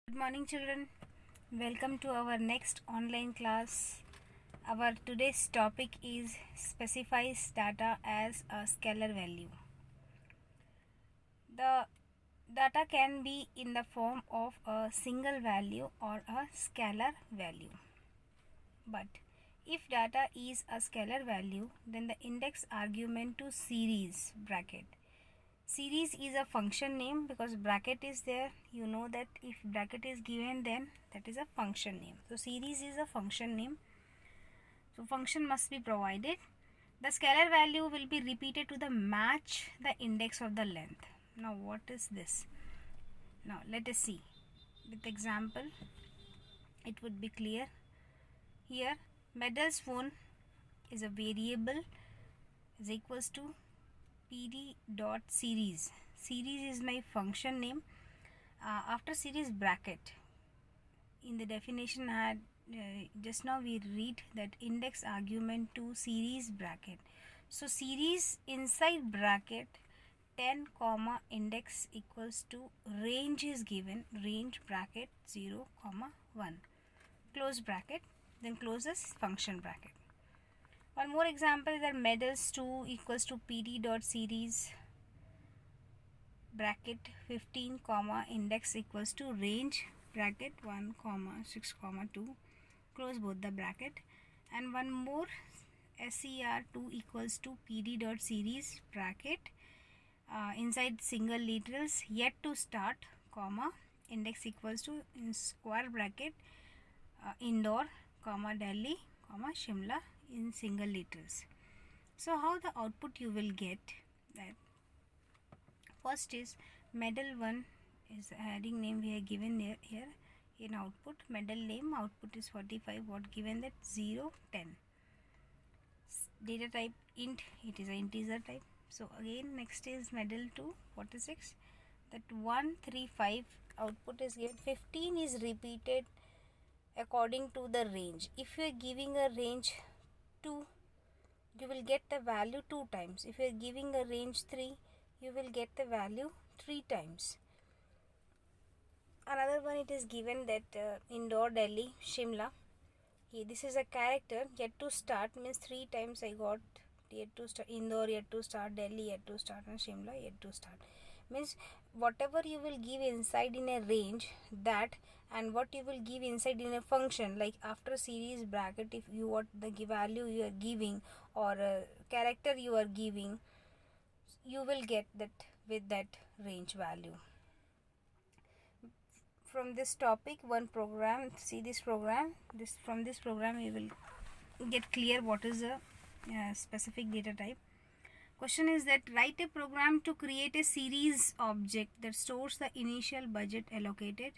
Good morning, children. Welcome to our next online class. Our today's topic is specifies data as a scalar value. The data can be in the form of a single value or a scalar value. But if data is a scalar value, then the index argument to series bracket. Series is a function name because bracket is there. You know that if bracket is given, then that is a function name. So series is a function name. So function must be provided. The scalar value will be repeated to the match the index of the length. Now what is this? Now let us see. With example, it would be clear. Here medal's phone is a variable is equals to pd dot series. Series is my function name. After series bracket, in the definition I had just now we read that index argument to series bracket. So series inside bracket 10 comma index equals to range is given, range bracket 0 comma 1, close bracket, then close this function bracket. One more example is that medals 2 equals to pd dot series bracket 15 comma index equals to range bracket 1 comma 6 comma 2, close both the bracket. And one more ser2 equals to pd dot series bracket inside single literals yet to start comma index equals to in square bracket Indore comma Delhi comma Shimla in single literals. So how the output you will get that first is medal 1 is the heading name we have given here in output. Medal name output is 45, what given that 0 10. Data type int, it is an integer type. So again next is medal 2 46, that 1 3 5 output is given. 15 is repeated according to the range. If you are giving a range 2, you will get the value 2 times. If you are giving a range 3, you will get the value 3 times. Another one it is given that Indore, Delhi, Shimla. Here this is a character yet to start means 3 times I got yet to start. Indore yet to start, Delhi yet to start, and Shimla yet to start. Means whatever you will give inside in a range, that and what you will give inside in a function, like after series bracket, if you what the value you are giving or character you are giving, you will get that with that range value. From this topic, one program, see this program, from this program you will get clear what is a specific data type. Question is that write a program to create a series object that stores the initial budget allocated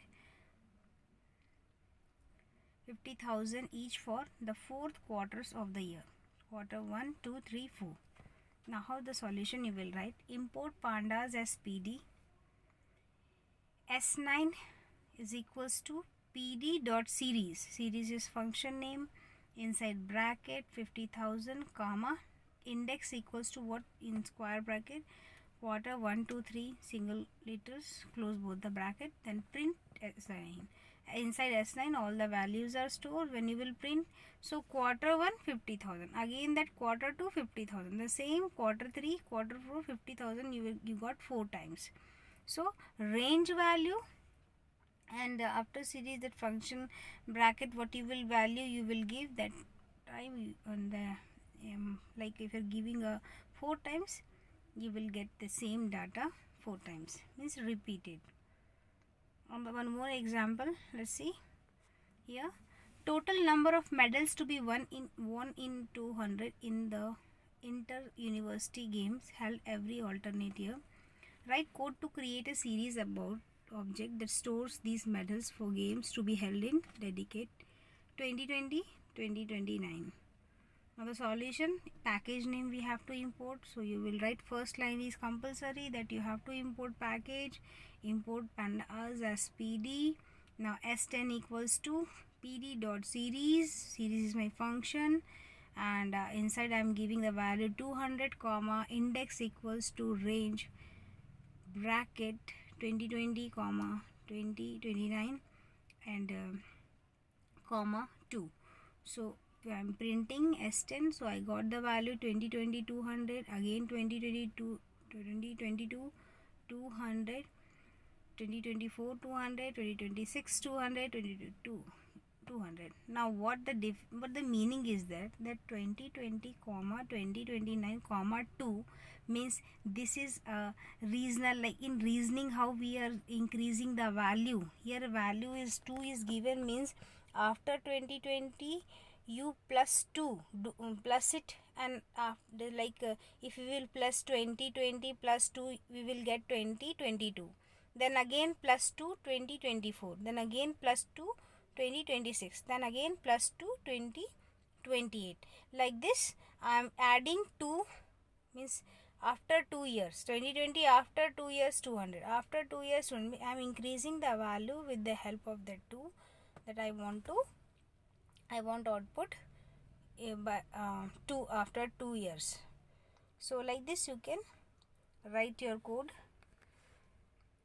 50,000 each for the 4th quarters of the year, quarter 1 2 3 4. Now how the solution you will write, import pandas as pd, s9 is equals to pd dot series, series is function name, inside bracket 50,000 comma index equals to what in square bracket quarter 1 2 3 single letters, close both the bracket, then print s9. Inside s9 all the values are stored when you will print. So quarter 1 50,000, again that quarter 2 50,000, the same quarter 3 quarter 4 50,000 you got 4 times. So range value and after series that function bracket what you will value you will give that time on the like if you're giving a 4 times you will get the same data 4 times, means repeated. One more example, let's see here. Total number of medals to be won in 200 in the inter-university games held every alternate year. Write code to create a series about object that stores these medals for games to be held in dedicate 2020-2029. Now the solution, package name we have to import. So you will write first line is compulsory that you have to import package, import pandas as pd. Now s10 equals to pd dot series, series is my function, and inside I am giving the value 200 comma index equals to range bracket 2020 comma 2029 and comma 2. So I'm printing S10, so I got the value 2020 200, again 2022 200, 2024 200, 2026 200, 2022 200. Now what the meaning is that 2020 comma 2029 comma 2 means this is a reasonal, like in reasoning how we are increasing the value. Here value is 2 is given, means after 2020 you plus 2 plus it, and after if we will plus 2020 plus 2 we will get 2022, then again plus 2 2024, then again plus 2 2026, then again plus 2 2028. Like this I am adding 2, means after 2 years 2020, after 2 years 200, after 2 years 20, I am increasing the value with the help of the 2 that I want output by 2 after 2 years. So like this you can write your code,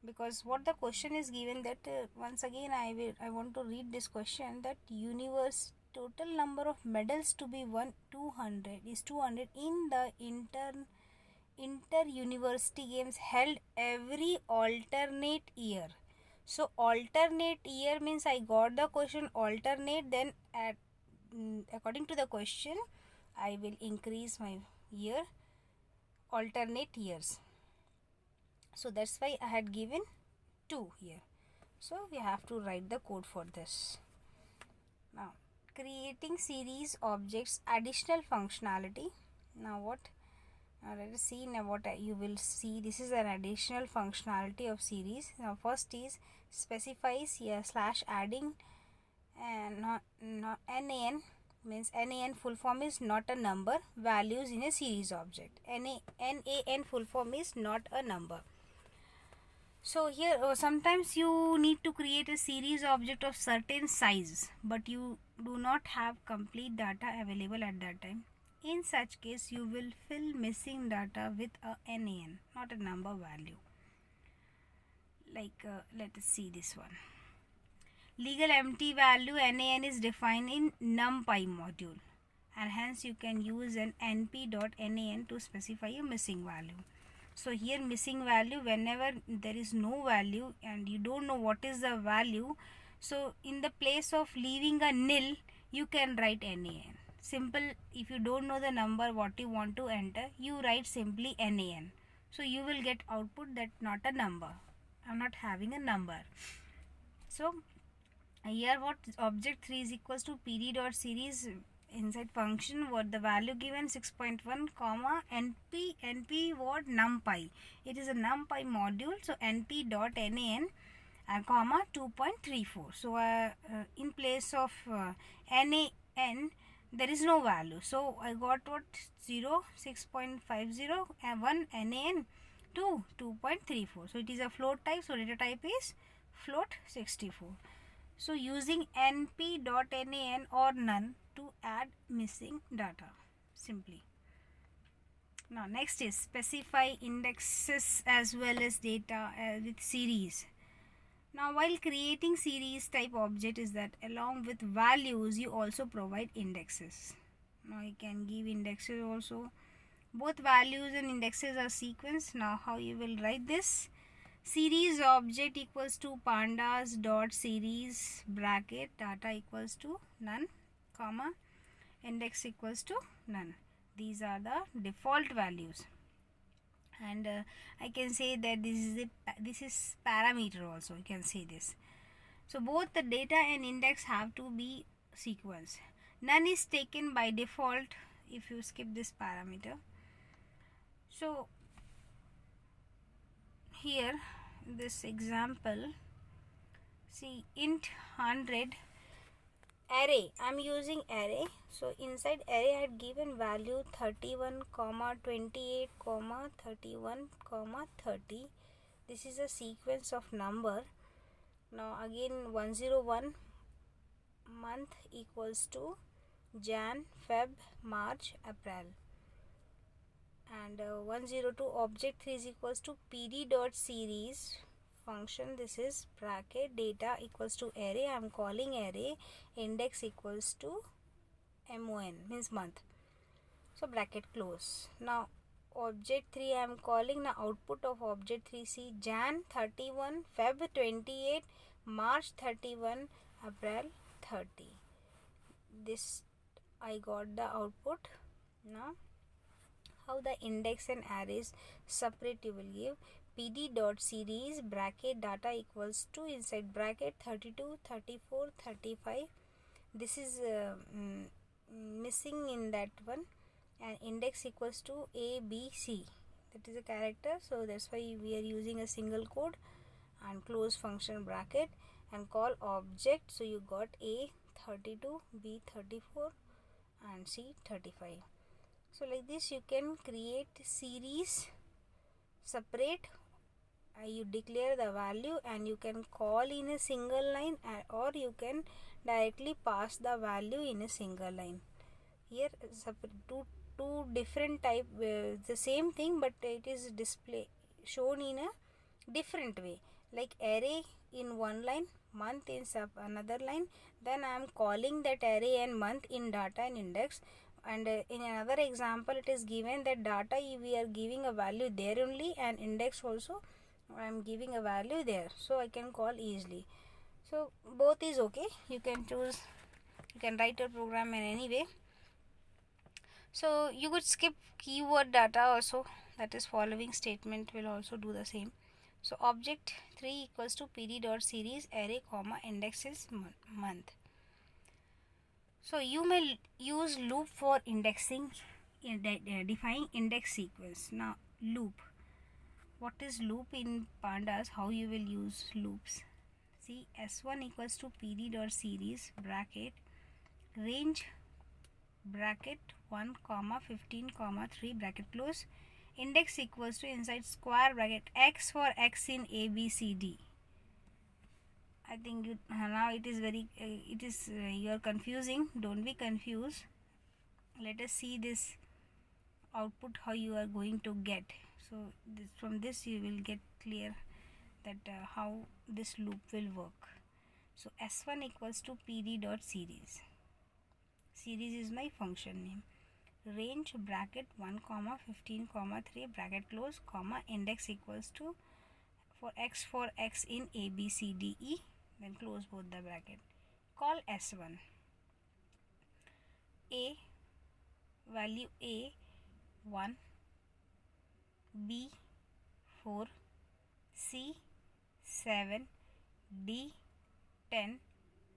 because what the question is given that once again I want to read this question, that universe total number of medals to be won 200 is 200 in the inter university games held every alternate year. So alternate year means I got the question alternate, then according to the question I will increase my year alternate years. So that's why I had given 2 here. So we have to write the code for this. Now creating series objects additional functionality. Now what? Now let us see now what you will see. This is an additional functionality of series. Now first is specifies here slash adding and not NaN, means NaN full form is not a number, values in a series object. NaN full form is not a number. So here sometimes you need to create a series object of certain size, but you do not have complete data available at that time. In such case you will fill missing data with a NaN, not a number value. Like let us see this one. Legal empty value NaN is defined in NumPy module, and hence you can use an np.nan to specify a missing value. So here missing value, whenever there is no value and you don't know what is the value, so in the place of leaving a nil you can write NaN. Simple, if you don't know the number what you want to enter, you write simply NaN. So you will get output that not a number, I'm not having a number. So here what object 3 is equals to pd.series inside function, what the value given 6.1 comma np what NumPy, it is a NumPy module, so np.nan comma 2.34. so in place of NaN there is no value, so I got what 0 6.50 and 1 NaN 2 2.34. so it is a float type, so data type is float 64. So using np.nan or none to add missing data simply. Now next is specify indexes as well as data with series. Now while creating series type object is that along with values you also provide indexes. Now you can give indexes also. Both values and indexes are sequence. Now how you will write this? Series object equals to pandas dot series bracket data equals to none comma index equals to none. These are the default values, and I can say that this is parameter also, you can say this. So both the data and index have to be sequence. None is taken by default if you skip this parameter. So here this example, see int 100 array, I'm using array, so inside array I had given value 31 comma 28 comma 31 comma 30. This is a sequence of number. Now again 101 month equals to Jan, Feb, March, April, and 102 object 3 is equals to pd.series function. This is bracket data equals to array. I am calling array, index equals to mon, means month. So bracket close. Now object 3 I am calling. Now output of object 3, see, Jan 31, Feb 28, March 31, April 30. This I got the output. Now how the index and arrays separate, you will give pd dot series bracket data equals to, inside bracket 32, 34, 35. This is missing in that one, and index equals to a b c, that is a character, so that's why we are using a single quote, and close function bracket and call object. So you got a 32, b 34, and c 35. So like this you can create series separate. You declare the value and you can call in a single line, or you can directly pass the value in a single line. Here two different type, the same thing, but it is shown in a different way, like array in one line, month in another line. Then I am calling that array and month in data and index, and in another example it is given that data we are giving a value there only, and index also I am giving a value there, so I can call easily. So both is okay, you can choose, you can write a program in any way. So you could skip keyword data also, that is following statement will also do the same. So object 3 equals to pd dot series array comma index is month. So you may use loop for indexing, defining index sequence. Now loop, what is loop in pandas, how you will use loops? See, s1 equals to pd dot series bracket range bracket 1 comma 15 comma 3 bracket close, index equals to, inside square bracket, x for x in a b c d. I think you now it is very you are confusing, don't be confused. Let us see this output how you are going to get. So from this you will get clear that how this loop will work. So s1 equals to pd dot series, series is my function name, range bracket 1 comma 15 comma 3 bracket close comma index equals to for x in a b c d e, then close both the bracket. Call s1, a value a 1, b 4, c 7, d 10,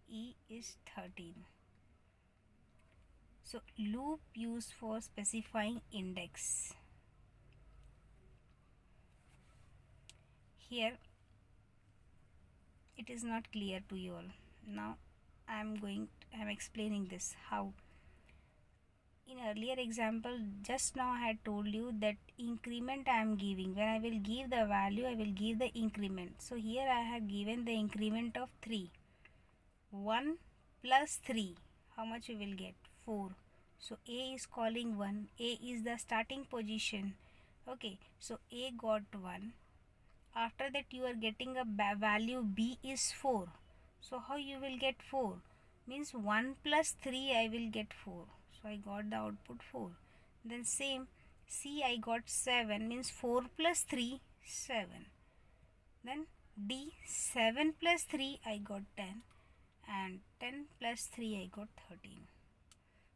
e is 13. So loop used for specifying index. Here it is not clear to you all. Now I am explaining this how. In earlier example, just now I had told you that increment I am giving. When I will give the value, I will give the increment. So here I have given the increment of 3. 1 plus 3, how much you will get? 4. So a is calling 1. A is the starting position. Okay, so a got 1. After that you are getting a value b is 4. So how you will get 4? Means 1 plus 3 I will get 4. So I got the output 4. Then same, C I got 7, means 4 plus 3, 7. Then D, 7 plus 3 I got 10, and 10 plus 3 I got 13.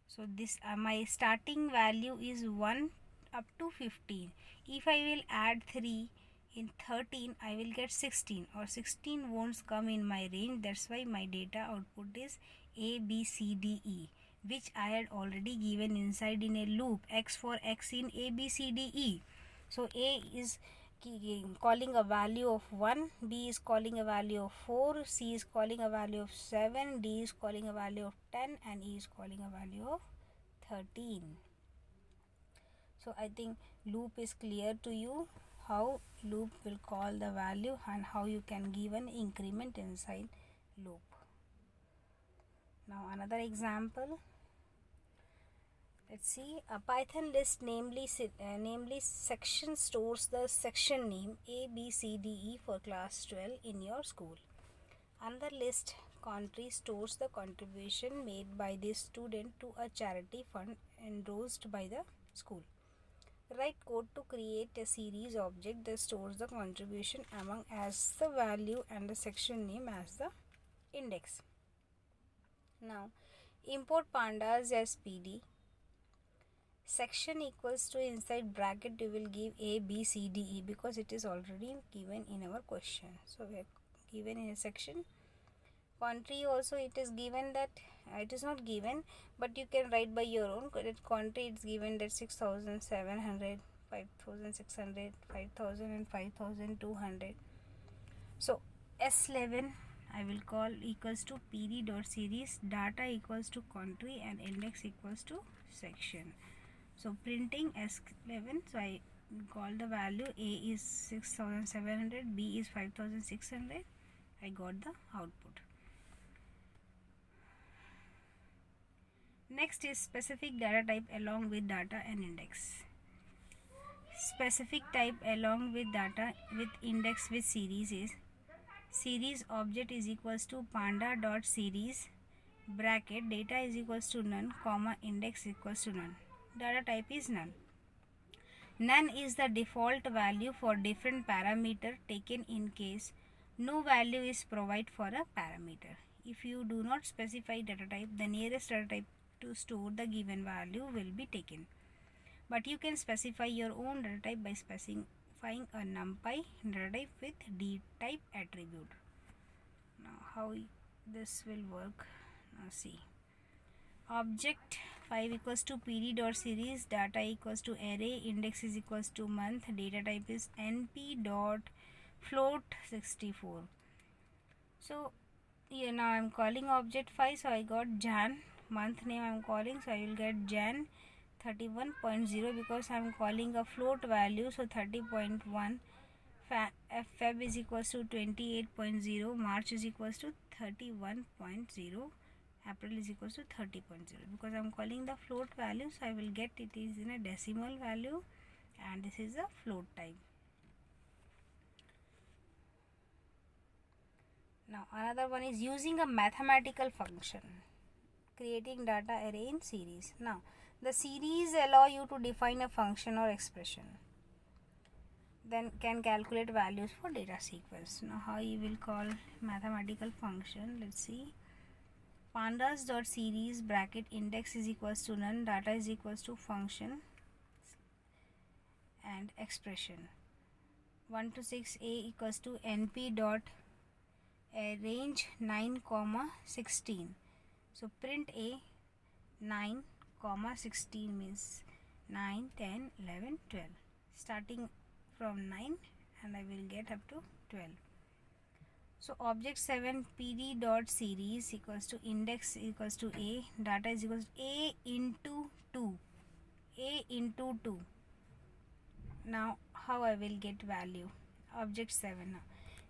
So this my starting value is 1 up to 15. If I will add 3 in 13, I will get 16, or 16 won't come in my range. That's why my data output is A, B, C, D, E, which I had already given inside in a loop, x for x in A, B, C, D, E. So A is calling a value of 1, B is calling a value of 4, C is calling a value of 7, D is calling a value of 10, and E is calling a value of 13. So I think loop is clear to you, how loop will call the value and how you can give an increment inside loop. Now another example, Let's see. A Python list namely section stores the section name A, B, C, D, E for class 12 in your school. Another list country stores the contribution made by the student to a charity fund endorsed by the school. Write code to create a series object that stores the contribution among as the value and the section name as the index. Now, import pandas as PD. Section equals to inside bracket you will give A, B, C, D, E because it is already given in our question. So we are given in a section. Country also it is given that it is not given, but you can write by your own. Country it's given that 6,700, 5,600, 5,000 and 5,200. So S11 I will call equals to PD dot series, data equals to country and index equals to section. So printing S11, so I call the value A is 6,700, B is 5,600. I got the output. Next is specific data type along with data and index. Specific type along with data with index with series is series object is equals to panda dot series bracket data is equals to none comma index equals to none. Data type is none. None is the default value for different parameter taken in case no value is provided for a parameter. If you do not specify data type, the nearest data type to store the given value will be taken. But you can specify your own data type by specifying a numpy data type with D type attribute. Now how this will work? Now see. Object 5 equals to PD dot series, data equals to array, index is equals to month, data type is np dot float 64. So here now I am calling object 5, so I got Jan. Month name I am calling, so I will get Jan 31.0 because I am calling a float value, so 30.1. Feb is equals to 28.0, March is equals to 31.0, April is equals to 30.0. Because I am calling the float value, so I will get it is in a decimal value and this is a float type. Now another one is using a mathematical function, creating data array in series. Now the series allow you to define a function or expression, then can calculate values for data sequence. Now how you will call mathematical function? Let's see. Pandas dot series bracket index is equals to none, data is equals to function and expression. 1 to 6 A equals to np dot range 9 comma 16. So print A 9 comma 16 means 9, 10, 11, 12. Starting from 9 and I will get up to 12. So object 7 PD dot series equals to index equals to A, data is equals to A into 2. A into 2. Now how I will get value? Object 7 now.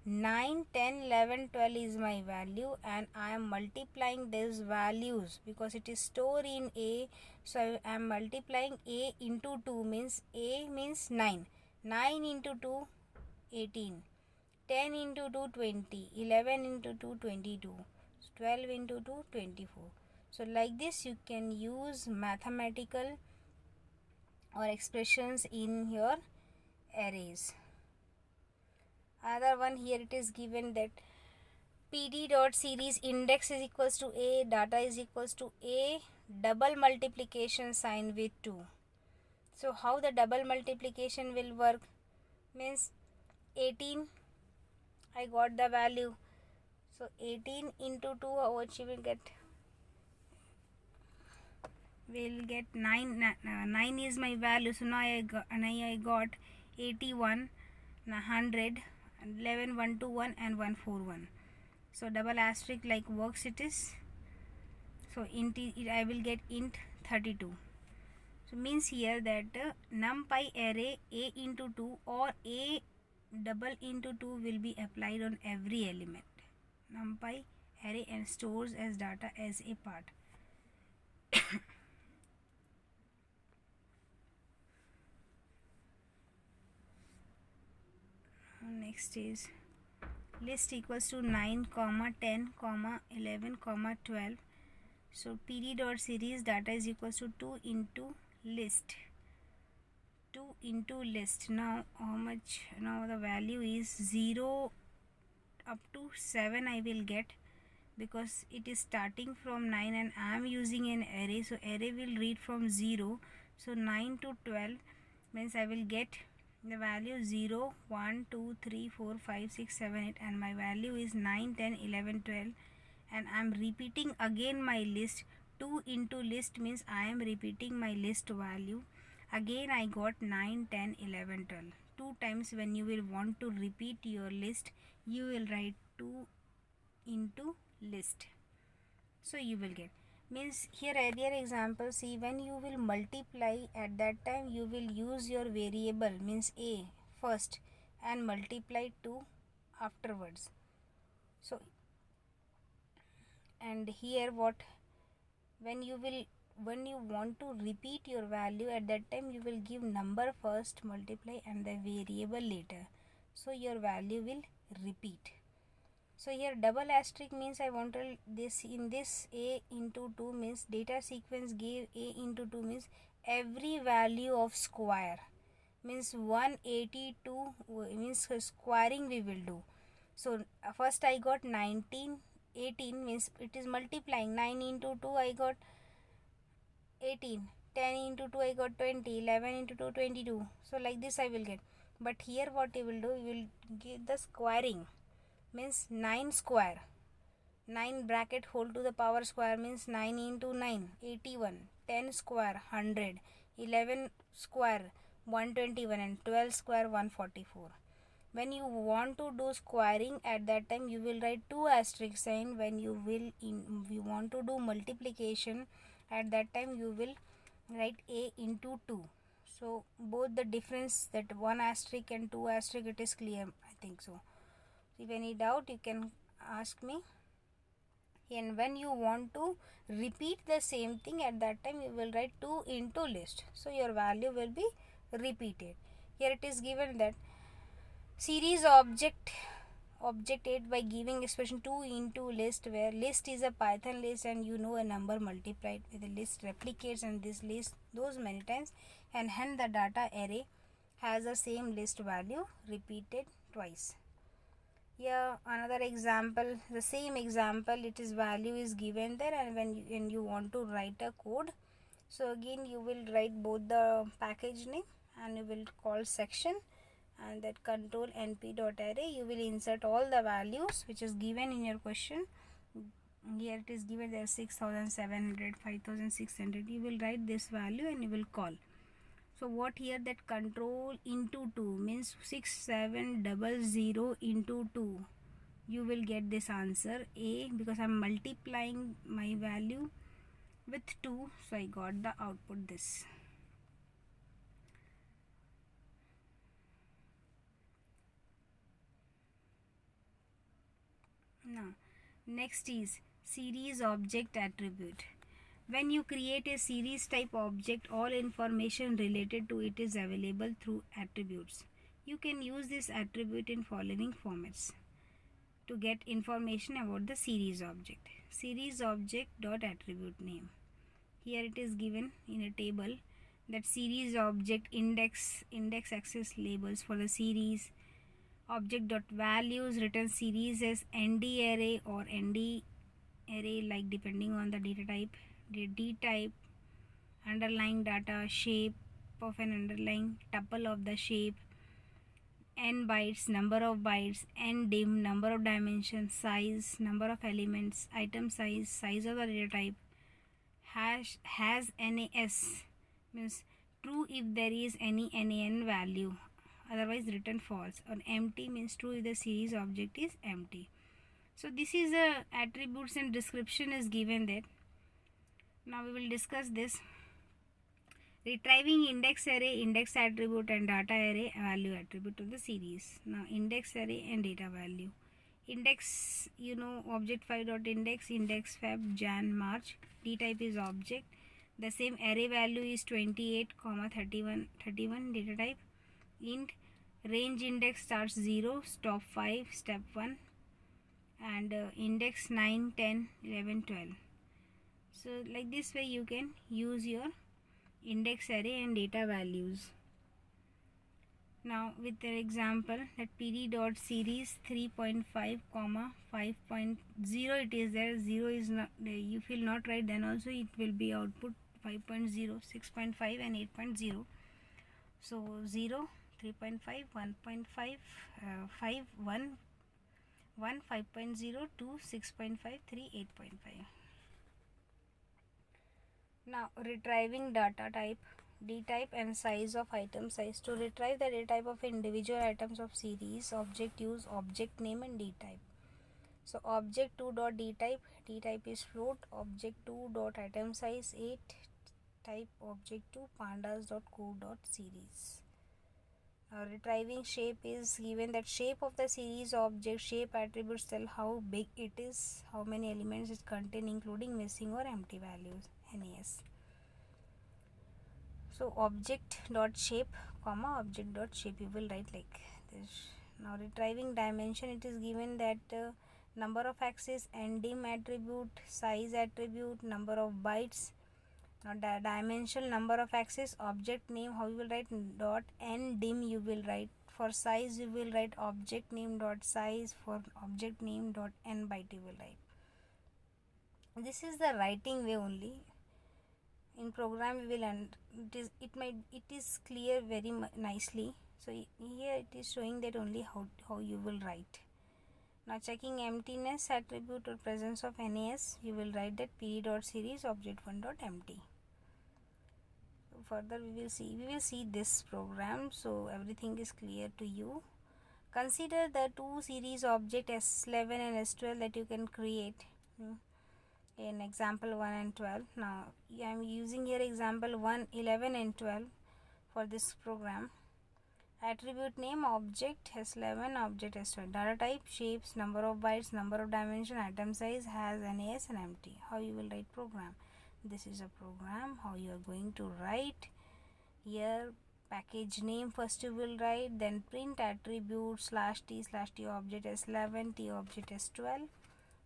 9, 10, 11, 12 is my value and I am multiplying these values because it is stored in A. So I am multiplying A into 2 means A means 9. 9 into 2, 18. 10 into 2, 20. 11 into 2, 22. 12 into 2, 24. So like this you can use mathematical or expressions in your arrays. Other one here it is given that PD dot series index is equals to A, data is equals to A, double multiplication sign with 2. So how the double multiplication will work? Means 18, I got the value. So 18 into 2, how much you will get? Will get 9. 9 is my value. So now I got 81, 100, 11, 121 and 141. So double asterisk like works it is. So int I will get int 32. So means here that numpy array A into 2 or A double into 2 will be applied on every element. Numpy array and stores as data as a part. next is list equals to 9 comma 10 comma 11 comma 12. So pd dot series data is equals to 2 into list. 2 into list. Now how much? Now the value is 0 up to 7 I will get, because it is starting from 9 and I am using an array, so array will read from 0. So 9 to 12 means I will get the value 0, 1, 2, 3, 4, 5, 6, 7, 8, and my value is 9, 10, 11, 12, and I am repeating again my list. 2 into list means I am repeating my list value. Again I got 9, 10, 11, 12. 2 times when you will want to repeat your list, you will write 2 into list. So you will get, means here earlier example, see, when you will multiply, at that time you will use your variable means a first and multiply 2 afterwards. So and here what, when you want to repeat your value, at that time you will give number first, multiply, and the variable later, so your value will repeat. So here double asterisk means I wanted this, in this a into 2 means data sequence gave a into 2 means every value of square, means 182 means squaring we will do. So first I got 19, 18 means it is multiplying, 9 into 2 I got 18, 10 into 2 I got 20, 11 into 2 22. So like this I will get. But here what you will do, you will give the squaring, means 9 square, 9 bracket whole to the power square means 9 into 9, 81, 10 square 100, 11 square 121, and 12 square 144. When you want to do squaring, at that time you will write 2 asterisk sign. When you want to do multiplication, at that time you will write a into 2. So both the difference, that 1 asterisk and 2 asterisk, it is clear, I think so. If any doubt you can ask me. And when you want to repeat the same thing, at that time you will write 2 into list, so your value will be repeated. Here it is given that series object 8 by giving expression 2 into list, where list is a Python list and you know a number multiplied with a list replicates and this list those many times, and hence the data array has the same list value repeated twice. Here another example, the same example, it is value is given there, and when you want to write a code, so again you will write both the package name and you will call section, and that control np.array, you will insert all the values which is given in your question. Here it is given there 6700, 5600, you will write this value and you will call. So what here, that control into 2 means 6700 into 2, you will get this answer a, because I am multiplying my value with 2, so I got the output this. Now next is series object attribute. When you create a series type object, all information related to it is available through attributes. You can use this attribute in following formats to get information about the series object. Series object dot attribute name. Here it is given in a table that series object index access labels for the series. Object dot values return series as nd array or nd array, like depending on the data type. D type, underlying data, shape of an underlying, tuple of the shape, n bytes, number of bytes, n dim, number of dimensions, size, number of elements, item size, size of the data type. Hash has NAS means true if there is any NaN value, otherwise return false. Or empty means true if the series object is empty. So this is the attributes and description is given there. Now we will discuss this. Retrieving index array, index attribute, and data array value attribute of the series. Now index array and data value. Index, you know, object 5.index, index Feb, Jan, March. D type is object. The same array value is 28, 31 data type. Int range index starts 0, stop 5, step 1, and index 9, 10, 11, 12. So like this way you can use your index array and data values. Now with the example that pd dot series 3.5 comma 5.0, it is there, 0 is not, if you will not write, then also it will be output 5.0, 6.5 and 8.0. so 0, 3.5, 1.5, 5, 1, 5.0, 2, 6.5, 3, 8.5. Now retrieving data type, D type and size of item size. To retrieve the data type of individual items of series object, use object name and D type. So object 2 dot D type is float, object 2 dot item size 8, type object 2 pandas dot code dot series. Now retrieving shape is given that shape of the series object, shape attributes tell how big it is, how many elements it contains including missing or empty values, NAS. So object dot shape comma object dot shape, you will write like this. Now retrieving dimension, it is given that number of axis, ndim attribute, size attribute, number of bytes. Now dimension, number of axis, object name, how you will write, dot ndim you will write. For size you will write object name dot size, for object name dot n byte you will write. This is the writing way only. In program we will end, it is clear very nicely. So here it is showing that only how you will write. Now checking emptiness attribute or presence of NAS, you will write that pd dot series object 1 dot empty. So further we will see this program, so everything is clear to you. Consider the two series object S11 and S12 that you can create in example 1 and 12. Now I am using here example 1, 11 and 12 for this program. Attribute name object S11, object S12, data type shapes, number of bytes, number of dimension, item size, has NAS and empty. How you will write program? This is a program. How you are going to write here? Package name first you will write, then print attribute /t object S11, t object S12.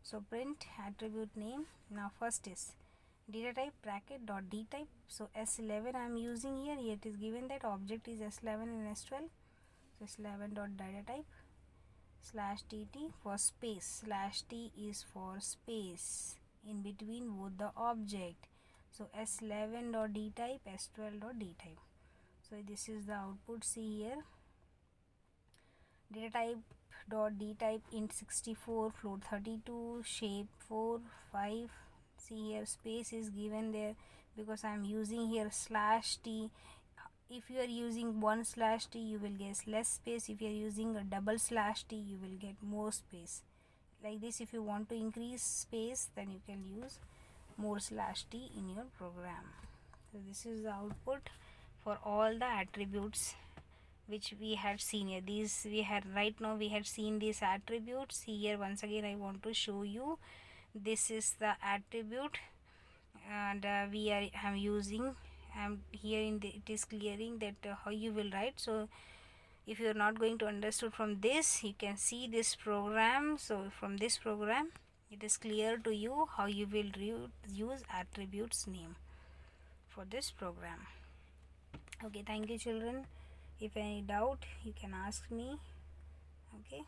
So print attribute name. Now first is data type bracket dot D type. So S11 I am using here. Here it is given that object is S11 and S12. So S11 dot data type /tt for space, /t is for space in between both the object. So S11 dot D type, S12 dot D type. So this is the output. See here, data type dot D type int 64, float 32, shape 4, 5. See here space is given there because I am using here /t. If you are using one /t you will get less space. If you are using a double /t you will get more space. Like this, if you want to increase space then you can use more /t in your program. So this is the output for all the attributes which we had seen here. These we had right now we had seen these attributes. Here once again I want to show you, this is the attribute and I'm using here in the, it is clearing that how you will write. So if you are not going to understood from this, you can see this program. So from this program it is clear to you how you will use attributes name for this program. Okay, thank you children. If any doubt you can ask me. Okay.